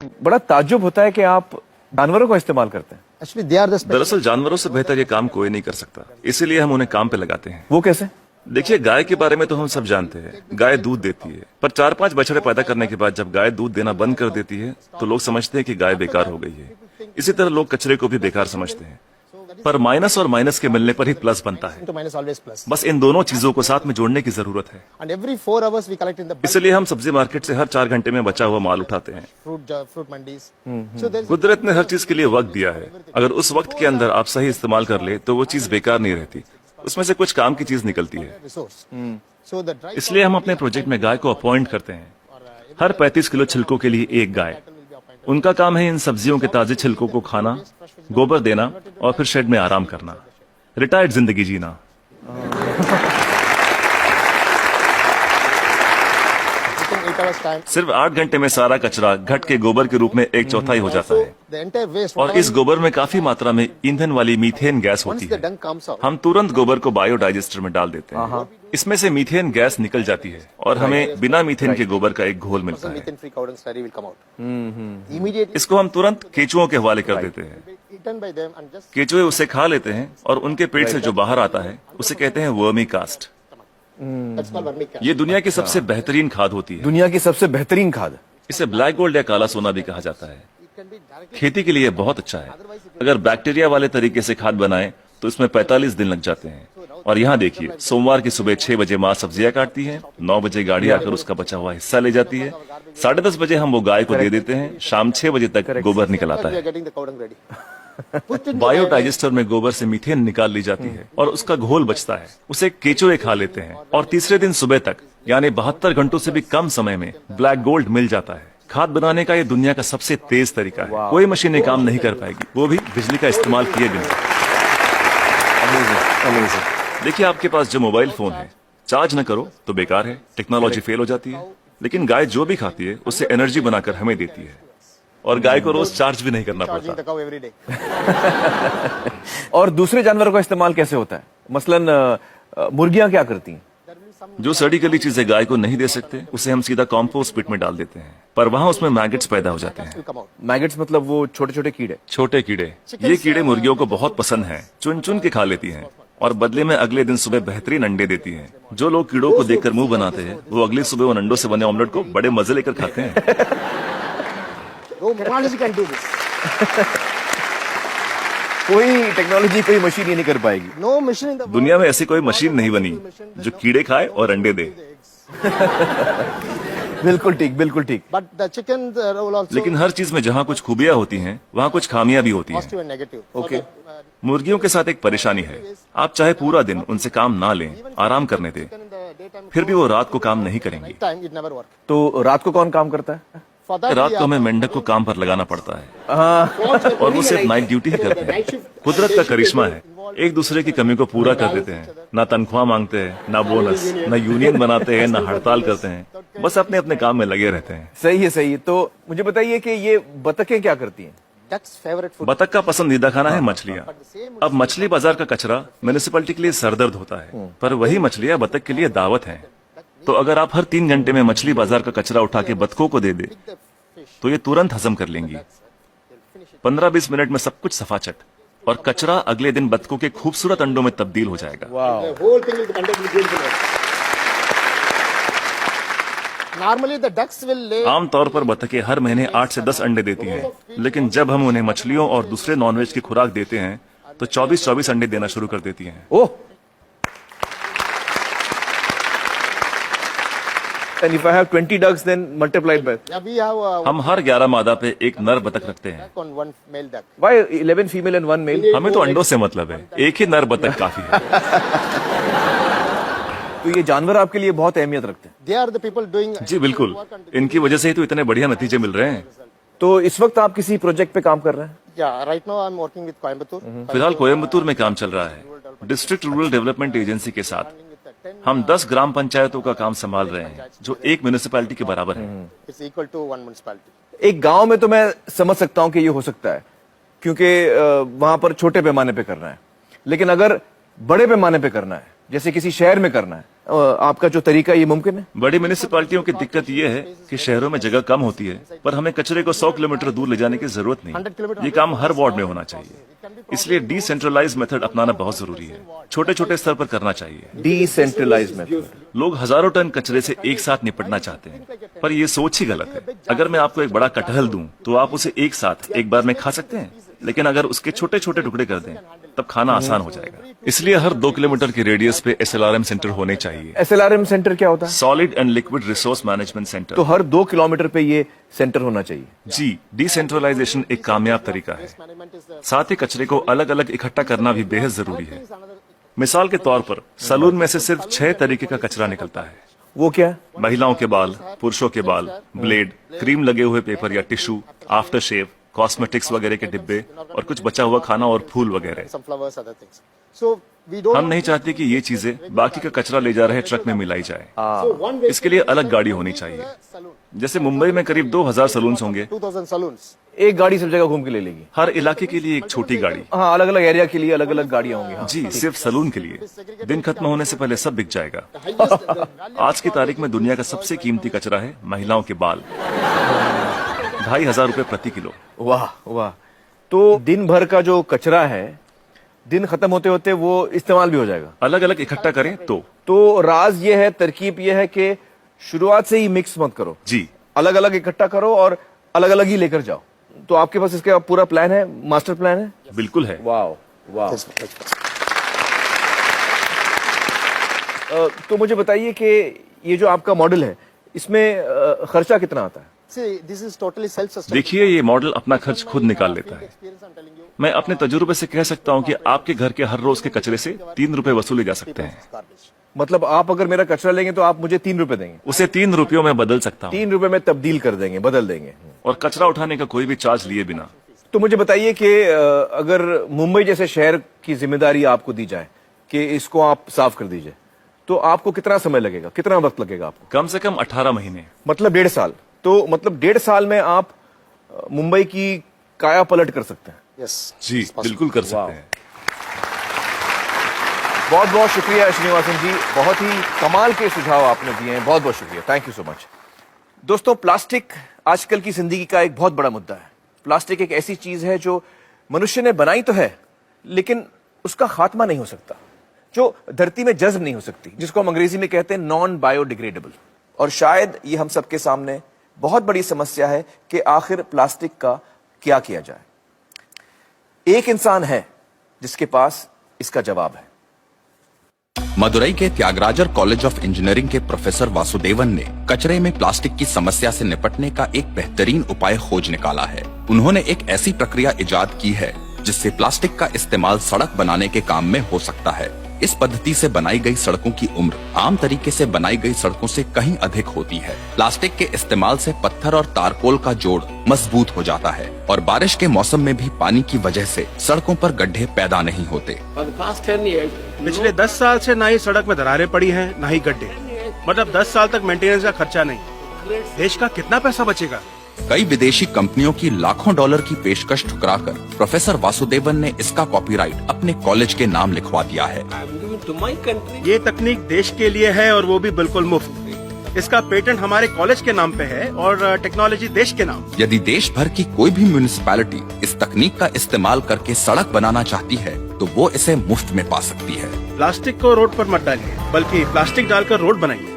बड़ा ताज्जुब होता है कि आप जानवरों का इस्तेमाल करते हैं। Actually, they are the special. दरअसल जानवरों से बेहतर ये काम कोई नहीं कर सकता, इसीलिए हम उन्हें काम पे लगाते हैं। वो कैसे? देखिए, गाय के बारे में तो हम सब जानते हैं, गाय दूध देती है, पर 4-5 बछड़े पैदा करने के बाद जब गाय दूध देना बंद कर देती है तो लोग समझते हैं कि गाय बेकार हो गई है। इसी तरह लोग कचरे को भी बेकार समझते हैं, पर माइनस और माइनस के मिलने पर ही प्लस बनता है। To minus always plus. बस इन दोनों चीजों को साथ में जोड़ने की जरूरत है। And every 4 hours we collect in the bulk इसलिए हम सब्जी मार्केट से हर 4 घंटे में बचा हुआ माल उठाते हैं। fruit mandis. So there is कुदरत ने हर चीज के लिए वक्त दिया है, अगर उस वक्त के अंदर आप सही इस्तेमाल कर ले तो वो चीज बेकार नहीं रहती, उसमें से कुछ काम की चीज निकलती है। resource. So the dry इसलिए हम अपने प्रोजेक्ट में गाय को अपॉइंट करते हैं। हर 35 किलो छिलकों के लिए एक गाय। उनका काम है इन सब्जियों के ताजे छिलकों को खाना, गोबर देना और फिर शेड में आराम करना, रिटायर्ड जिंदगी जीना। within 8 hours time. सिर्फ 8 घंटे में सारा कचरा घट के गोबर के रूप में 1/4 हो जाता है, The entire waste. और इस गोबर में काफी मात्रा में ईंधन वाली मीथेन गैस Once होती the है। dung comes out. हम तुरंत गोबर को बायोडाइजेस्टर में डाल देते हैं। इसमें से मीथेन गैस निकल जाती है और हमें बिना मीथेन के गोबर का एक घोल मिलता है। Methane free cow dung slurry will come out. Immediately इसको हम तुरंत केचुओं के हवाले कर देते हैं। eaten by them and just केचुए उसे खा लेते हैं और उनके पेट से जो बाहर आता है उसे कहते हैं vermi cast. that's called vermicast. ये दुनिया की सबसे बेहतरीन खाद होती है। दुनिया की सबसे बेहतरीन खाद। इसे ब्लैक गोल्ड या काला सोना भी कहा जाता है। It can be directly. खेती के लिए बहुत अच्छा है। अगर बैक्टीरिया वाले तरीके से खाद बनाएं तो इसमें 45 दिन लग जाते हैं। और यहाँ देखिए, सोमवार की सुबह 6 बजे माँ सब्जियां काटती है, 9 बजे गाड़ी आकर उसका बचा हुआ हिस्सा ले जाती है, 10:30 बजे हम वो गाय को दे देते हैं, शाम 6 बजे तक गोबर निकल आता We are है। getting the cow dung ready. Put in biodigester में गोबर से मीथेन निकाल ली जाती है और उसका घोल बचता है, उसे केचुए खा लेते हैं और तीसरे दिन सुबह तक यानी 72 घंटों से भी कम समय में ब्लैक गोल्ड मिल जाता है। खाद बनाने का ये दुनिया का सबसे तेज तरीका है। कोई मशीन ये काम नहीं कर पाएगी, वो भी बिजली का इस्तेमाल किए बिना। देखिए, आपके पास जो मोबाइल फोन है, चार्ज न करो तो बेकार है, टेक्नोलॉजी फेल हो जाती है। लेकिन गाय जो भी खाती है उससे एनर्जी बनाकर हमें देती है, और गाय को रोज चार्ज भी नहीं करना charging पड़ता। the cow every day. और दूसरे जानवरों का इस्तेमाल कैसे होता है? मसलन मुर्गियां क्या करती हैं? जो सड़ी गली चीजें गाय को नहीं दे सकते उसे हम सीधा कॉम्पोस्ट पिट में डाल देते हैं, पर वहाँ उसमें मैगेट्स पैदा हो जाते हैं। Will come out. मैगेट्स मतलब वो छोटे छोटे कीड़े। छोटे कीड़े, ये कीड़े मुर्गियों को बहुत पसंद हैं, चुन चुन के खा लेती हैं और बदले में अगले दिन सुबह बेहतरीन अंडे देती हैं। जो लोग कीड़ों को देखकर मुंह बनाते हैं वो अगली सुबह उन अंडों से बने ऑमलेट को बड़े मजे लेकर खाते हैं। No technology can do this. कोई टेक्नोलॉजी, कोई मशीन ये नहीं कर पाएगी। No machine in the world. दुनिया में ऐसी कोई मशीन नहीं बनी जो कीड़े खाए और अंडे दे। बिल्कुल ठीक, बिल्कुल ठीक। But the chicken will also लेकिन हर चीज में जहाँ कुछ खूबियां होती हैं वहाँ कुछ खामियां भी होती हैं। positive and negative. ओके। मुर्गियों के साथ एक परेशानी है, आप चाहे पूरा दिन उनसे काम ना लें, आराम करने दें, Even in the daytime, फिर भी वो रात को काम नहीं करेंगी। time it never work. तो रात को कौन काम करता है? For that रात we को हमें मेंढक को काम पर लगाना पड़ता है और वो सिर्फ नाइट ड्यूटी ही करते हैं। कुदरत का करिश्मा है, एक दूसरे की कमी को पूरा कर देते हैं। ना तनख्वाह मांगते हैं, ना बोनस, ना यूनियन बनाते हैं, ना हड़ताल करते हैं, बस अपने अपने काम में लगे रहते हैं। सही है, सही है। तो मुझे बताइए कि ये बतखें क्या करती हैं? duck's favorite food. बतख का पसंदीदा खाना है मछलियाँ। अब मछली बाजार का कचरा म्यूनिसिपैलिटी के लिए सरदर्द होता है, पर वही मछलियाँ बतख के लिए दावत हैं। तो अगर आप हर 3 घंटे में मछली बाजार का कचरा उठा के बतखों को दे दे तो ये तुरंत हजम कर लेंगी। 15-20 मिनट में सब कुछ सफाचट, और कचरा अगले दिन बतखों के खूबसूरत अंडों में तब्दील हो जाएगा। The whole thing will be conducted with beautiful way. Normally the ducks will lay आमतौर पर बतखें हर महीने 8 से 10 अंडे देती हैं, लेकिन जब हम उन्हें मछलियों और दूसरे नॉनवेज की खुराक देते हैं तो 24-24 अंडे देना शुरू कर देती हैं। ओह, and if I have 20 ducks, then multiplied by yeah, we have हम हर 11 मादा पे एक नर बतख रखते हैं। duck on one male duck. why 11 female and 1 male? हमें तो अंडों से मतलब है, एक ही नर बतख काफी है। तो ये जानवर आपके लिए बहुत अहमियत रखते हैं। They are the people doing जी बिल्कुल, इनकी वजह से ही तो इतने बढ़िया नतीजे मिल रहे हैं। तो इस वक्त आप किसी प्रोजेक्ट पे काम कर रहे हैं? yeah, right now I'm working with Coimbatore. फिलहाल कोयम्बतूर में काम चल रहा है, डिस्ट्रिक्ट रूरल डेवलपमेंट एजेंसी के साथ। हम 10 ग्राम पंचायतों का काम संभाल रहे हैं जो एक म्यूनिसिपैलिटी के बराबर है। It's equal to one municipality. एक गांव में तो मैं समझ सकता हूं कि ये हो सकता है, क्योंकि वहां पर छोटे पैमाने पे करना है। लेकिन अगर बड़े पैमाने पे करना है, जैसे किसी शहर में करना है, आपका जो तरीका ये मुमकिन है? बड़ी म्यूनिसिपैलिटियों की दिक्कत ये है कि शहरों में जगह कम होती है, पर हमें कचरे को 100 किलोमीटर दूर ले जाने की जरूरत नहीं। ये काम हर वार्ड में होना चाहिए, इसलिए डिसेंट्रलाइज मेथड अपनाना बहुत जरूरी है। छोटे छोटे स्तर पर करना चाहिए। Decentralise method. लोग हजारों टन कचरे से एक साथ निपटना चाहते हैं, पर ये सोच ही गलत है। अगर मैं आपको एक बड़ा कटहल दूं तो आप उसे एक साथ एक बार में खा सकते हैं, लेकिन अगर उसके छोटे छोटे टुकड़े कर दें तब खाना आसान हो जाएगा। इसलिए हर 2 किलोमीटर की रेडियस पे SLRM सेंटर होने चाहिए। SLRM सेंटर क्या होता है? Solid and liquid resource management centre. तो हर 2 किलोमीटर पे ये सेंटर होना चाहिए। जी, डिसेंट्रलाइजेशन एक कामयाब तरीका है। साथ ही कचरे को अलग अलग इकट्ठा करना भी बेहद जरूरी है। मिसाल के तौर पर सलून में से सिर्फ 6 तरीके का कचरा निकलता है। वो क्या है? महिलाओं के बाल, पुरुषों के बाल, ब्लेड, क्रीम लगे हुए पेपर या टिश्यू, आफ्टर शेव, कॉस्मेटिक्स वगैरह के डिब्बे और कुछ बचा हुआ खाना और फूल वगैरह। some flowers, other things. So we don't. हम नहीं चाहते कि ये चीजें बाकी का कचरा ले जा रहे ट्रक में मिलाई जाए। इसके लिए अलग गाड़ी होनी चाहिए। जैसे मुंबई में करीब 2000 सलून्स होंगे, 2000 saloons. एक गाड़ी सब जगह घूम के ले लेगी। हर इलाके के लिए एक छोटी गाड़ी। हाँ, अलग अलग एरिया के लिए अलग अलग गाड़ियां होंगी। हाँ। जी, सिर्फ सलून के लिए। दिन खत्म होने से पहले सब बिक जाएगा। आज की तारीख में दुनिया का सबसे कीमती कचरा है महिलाओं के बाल। 2500 रुपए प्रति किलो। वाह वाह। तो दिन भर का जो कचरा है, दिन खत्म होते होते वो इस्तेमाल भी हो जाएगा। अलग अलग इकट्ठा करें तो राज ये है, तरकीब ये है कि शुरुआत से ही मिक्स मत करो। जी, अलग अलग इकट्ठा करो और अलग अलग ही लेकर जाओ। तो आपके पास इसका पूरा प्लान है, मास्टर प्लान है? बिल्कुल है। वाह वाह। तो मुझे बताइए कि ये जो आपका मॉडल है, इसमें खर्चा कितना आता है? See, this is totally self-sustaining. देखिए, ये मॉडल अपना खर्च खुद निकाल लेता है। Experience, I'm telling you. मैं अपने तजुर्बे से कह सकता हूँ कि आपके घर के हर रोज के कचरे से 3 रुपए वसूले जा सकते हैं। Garbage. मतलब आप अगर मेरा कचरा लेंगे तो आप मुझे 3 रुपए देंगे? उसे 3 रुपयों में बदल सकता हूँ 3 रुपए में तब्दील कर देंगे, बदल देंगे। और कचरा उठाने का कोई भी चार्ज लिए बिना। तो मुझे बताइए कि अगर मुंबई जैसे शहर की जिम्मेदारी आपको दी जाए कि इसको आप साफ कर दीजिए, तो आपको कितना समय लगेगा, कितना वक्त लगेगा आपको? कम से कम 18 महीने। मतलब 1.5 साल। तो मतलब 1.5 साल में आप मुंबई की काया पलट कर सकते हैं। Yes. Ji, it's possible. बिल्कुल कर सकते हैं। बहुत बहुत शुक्रिया श्रीनिवासन जी, बहुत ही कमाल के सुझाव आपने दिए हैं। बहुत बहुत शुक्रिया, थैंक यू सो मच। दोस्तों, प्लास्टिक आजकल की जिंदगी का एक बहुत बड़ा मुद्दा है। प्लास्टिक एक ऐसी चीज है जो मनुष्य ने बनाई तो है, लेकिन उसका खात्मा नहीं हो सकता, जो धरती में जज्ब नहीं हो सकती, जिसको हम अंग्रेजी में कहते हैं नॉन बायोडिग्रेडेबल। और शायद ये हम सबके सामने बहुत बड़ी समस्या है कि आखिर प्लास्टिक का क्या किया जाए। एक इंसान है जिसके पास इसका जवाब है। मदुरई के त्यागराजर कॉलेज ऑफ इंजीनियरिंग के प्रोफेसर वासुदेवन ने कचरे में प्लास्टिक की समस्या से निपटने का एक बेहतरीन उपाय खोज निकाला है। उन्होंने एक ऐसी प्रक्रिया इजाद की है जिससे प्लास्टिक का इस्तेमाल सड़क बनाने के काम में हो सकता है। इस पद्धति से बनाई गई सड़कों की उम्र आम तरीके से बनाई गई सड़कों से कहीं अधिक होती है। प्लास्टिक के इस्तेमाल से पत्थर और तारकोल का जोड़ मजबूत हो जाता है और बारिश के मौसम में भी पानी की वजह से सड़कों पर गड्ढे पैदा नहीं होते। पिछले 10 साल से ना ही सड़क में दरारें पड़ी हैं, ना ही गड्ढे। मतलब 10 साल तक मेंटेनेंस का खर्चा नहीं। देश का कितना पैसा बचेगा? कई विदेशी कंपनियों की लाखों डॉलर की पेशकश ठुकराकर प्रोफेसर वासुदेवन ने इसका कॉपीराइट अपने कॉलेज के नाम लिखवा दिया है। ये तकनीक देश के लिए है और वो भी बिल्कुल मुफ्त। इसका पेटेंट हमारे कॉलेज के नाम पे है और टेक्नोलॉजी देश के नाम। यदि देश भर की कोई भी म्यूनिसिपैलिटी इस तकनीक का इस्तेमाल करके सड़क बनाना चाहती है तो वो इसे मुफ्त में पा सकती है। प्लास्टिक को रोड पर मत डालिए, बल्कि प्लास्टिक डालकर रोड बनाइए।